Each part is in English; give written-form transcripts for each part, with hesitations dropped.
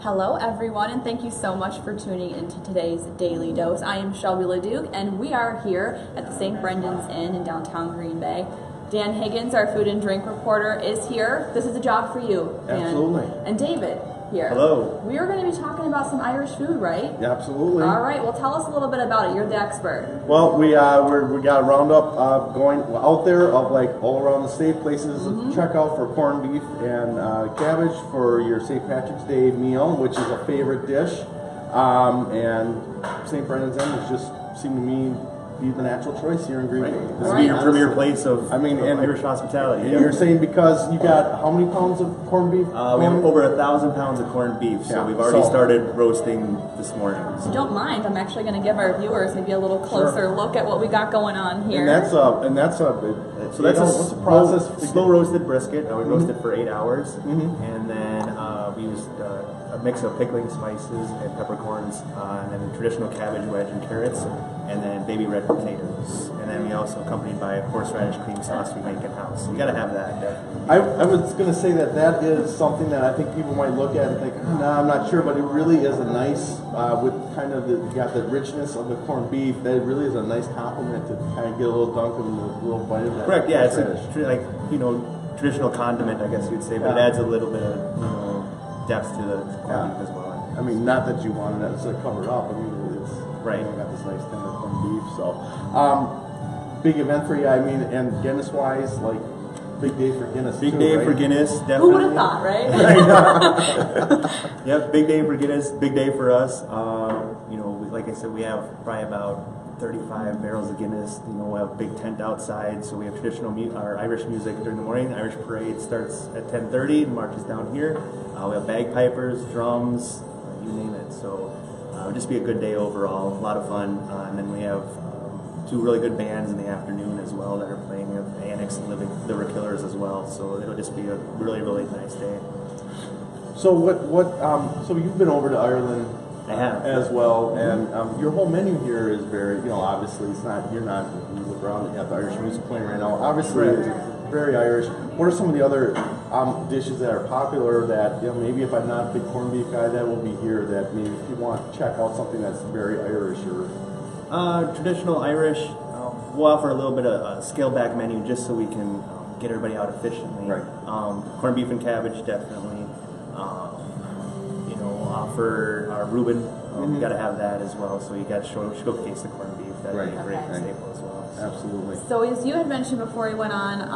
Hello everyone, and thank you so much for tuning into today's Daily Dose. I am Shelby LeDuc, and we are here at the St. Brendan's Inn in downtown Green Bay. Dan Higgins, our food and drink reporter, is here. This is a job for you, Dan. Absolutely. And David here. Hello. We are going to be talking about some Irish food, right? Yeah, absolutely. All right, well tell us a little bit about it. You're the expert. Well, we got a roundup going out there of like all around the state places to check out for corned beef and cabbage for your St. Patrick's Day meal, which is a favorite dish. And St. Brendan's Inn has just seemed to me be the natural choice here in Green Bay. This would be your premier place of Irish hospitality. And you're saying because you got how many pounds of corned beef? We have over 1,000 pounds of corned beef, so we've already started roasting this morning. If you don't mind, I'm actually going to give our viewers maybe a little closer look at what we got going on here. And that's a what's the process? Slow roasted brisket. We roast it for 8 hours, and then we used a mix of pickling spices and peppercorns, and then a traditional cabbage wedge and carrots, and then baby red potatoes. And then we also accompanied by a horseradish cream sauce we make in-house. So you got to have that, definitely. I was going to say that is something that I think people might look at and think, no, I'm not sure, but it really is a nice, with kind of you got the richness of the corned beef, that really is a nice compliment to kind of get a little dunk of a little bite of that. Correct, yeah, it's a traditional condiment, I guess you'd say, but it adds a little bit of depth to the corned beef as well. I mean, not that you want to necessarily cover it up. I mean, it's got this nice tender corned beef. So, big event for you. I mean, and Guinness-wise, like big day for Guinness. Big day for Guinness, definitely. Who would have thought, right? Yep, big day for Guinness. Big day for us. Like I said, we have probably about 35 barrels of Guinness. We have a big tent outside, so we have traditional our Irish music during the morning. The Irish parade starts at 10:30 and marches down here. We have bagpipers, drums, you name it. So it'll just be a good day overall, a lot of fun. And then we have two really good bands in the afternoon as well that are playing. We have Annex and Liver Killers as well. So it'll just be a really, really nice day. So so you've been over to Ireland. I have. As well, and your whole menu here is very, obviously you look around, you have the Irish music playing right now, obviously it's very Irish. What are some of the other dishes that are popular that, maybe if I'm not a big corned beef guy, that will be here, that maybe if you want to check out something that's very Irish or... Traditional Irish, we'll offer a little bit of a scaled back menu just so we can get everybody out efficiently. Right. Corned beef and cabbage, definitely. Offer our Reuben. You got to have that as well. So you got to showcase the corned beef. That'd be a great staple as well. Absolutely. So as you had mentioned before we went on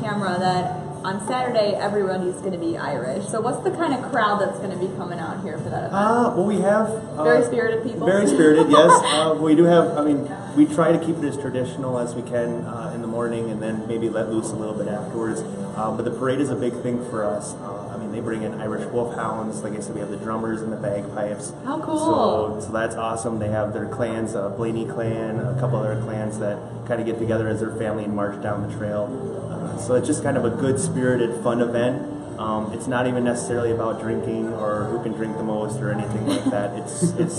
camera that on Saturday everybody's going to be Irish. So what's the kind of crowd that's going to be coming out here for that event? Well, we have very spirited people. Very spirited, yes. We do have. I mean, we try to keep it as traditional as we can in the morning, and then maybe let loose a little bit afterwards. But the parade is a big thing for us. They bring in Irish wolfhounds. Like I said, we have the drummers and the bagpipes. How cool! So that's awesome. They have their clans, Blaney clan, a couple other clans that kind of get together as their family and march down the trail. So it's just kind of a good spirited, fun event. It's not even necessarily about drinking or who can drink the most or anything like that. It's good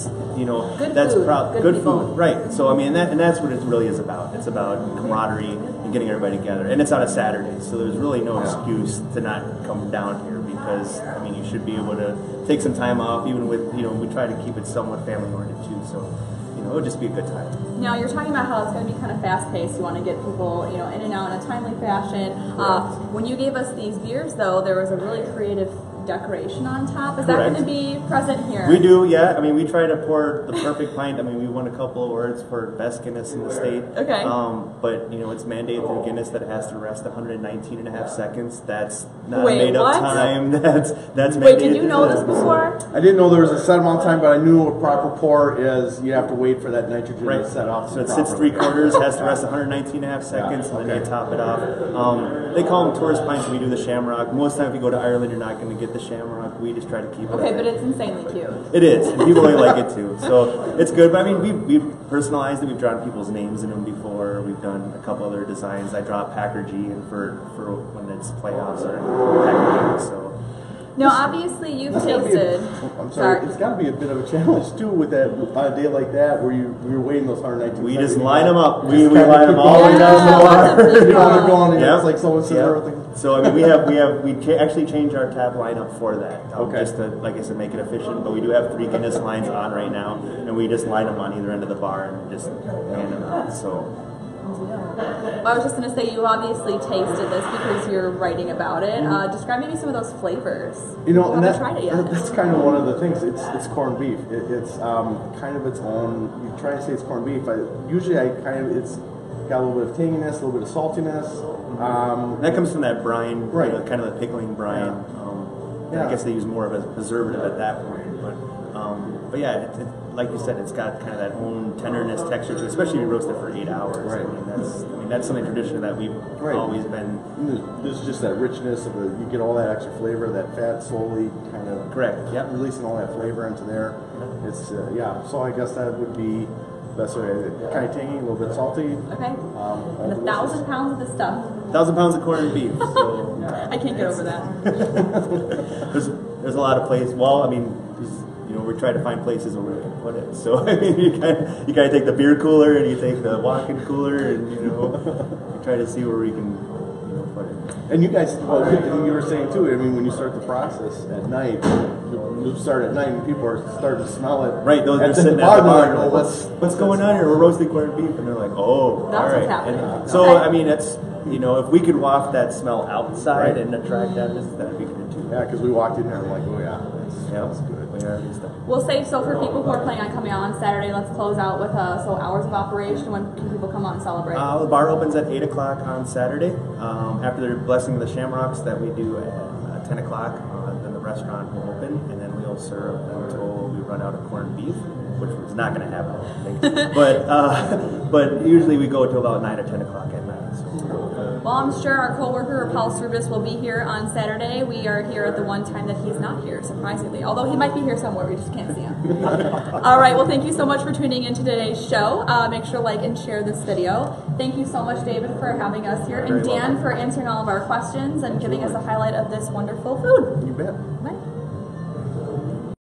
food, right? So I mean, and that's what it really is about. It's about camaraderie and getting everybody together. And it's on a Saturday, so there's really no excuse to not come down here. Because you should be able to take some time off, even with we try to keep it somewhat family oriented too. So it'll just be a good time. Now you're talking about how it's going to be kind of fast paced. You want to get people in and out in a timely fashion. When you gave us these beers, though, there was a really creative decoration on top. Is that going to be present here? We do, yeah. We try to pour the perfect pint. We won a couple awards for best Guinness in the state. Okay. But it's mandated through Guinness that it has to rest 119.5 seconds. That's not made up time. That's mandated. Wait, did you know this before? I didn't know there was a set amount of time, but I knew a proper pour is you have to wait for that nitrogen to set off. So it sits 3/4, has to rest 119.5 seconds, and then you top it off. They call them tourist pints when we do the Shamrock. Most time if you go to Ireland, you're not going to get the Shamrock. We just try to keep it. Okay, but it's insanely cute. It is, and people really like it too. So it's good. But we've personalized it. We've drawn people's names in them before. We've done a couple other designs. I draw Packer G, and for when it's playoffs or Packer G. So Now, obviously, you've tasted. I'm sorry. It's got to be a bit of a challenge too with that on a day like that where you're waiting those 119. We just line them up. We line them all the way down the bar. You know, they're going. Yep. It's like someone sitting there with. So I mean, we actually changed our tap lineup for that. Just to, like I said, make it efficient. But we do have 3 Guinness lines on right now, and we just line them on either end of the bar and just hand them out. So. Well, I was just going to say, you obviously tasted this because you're writing about it. Describe maybe some of those flavors. You know, and tried it yet. that's kind of one of the things. It's corned beef. It's kind of its own. You try to say it's corned beef. It's got a little bit of tanginess, a little bit of saltiness. That comes from that brine, right? Kind of the pickling brine. I guess they use more of a preservative at that point, but yeah, like you said, it's got kind of that own tenderness, texture to it, especially if you roast it for 8 hours. Right. I mean that's something traditional that we've always been. There's just that richness of you get all that extra flavor, that fat slowly kind of releasing all that flavor into there. It's So I guess that would be the best way. Kind of tangy, a little bit salty. Okay. And 1,000 pounds of this stuff. 1,000 pounds of corned beef. So I can't get over that. there's a lot of places. Well, I mean. We try to find places where we can put it. So I mean, you kind of take the beer cooler and you take the walk-in cooler, and you try to see where we can put it. And you guys, you were saying too. I mean, when you start the process at night, you start at night and people are starting to smell it. Right, they're sitting at the bar. Like, what's going on here? We're roasting corned beef, and they're like, oh, that's all right. What's happening. And so I mean, it's if we could waft that smell outside and attract that'd be good too. Yeah, because we walked in here and I'm like, oh yeah, that's good. We'll save so for people who are planning on coming on Saturday, let's close out with hours of operation. When can people come on and celebrate? The bar opens at 8 o'clock on Saturday. After the blessing of the Shamrocks that we do at 10 o'clock, then the restaurant will open, and then we'll serve until we run out of corned beef, which is not going to happen, I don't think. But usually we go to about 9 or 10 o'clock at night. Well, I'm sure our co-worker, Paul Service, will be here on Saturday. We are here at the one time that he's not here, surprisingly. Although he might be here somewhere, we just can't see him. All right, well, thank you so much for tuning into today's show. Make sure to like and share this video. Thank you so much, David, for having us here. And Dan for answering all of our questions and giving us a highlight of this wonderful food. You bet. Bye.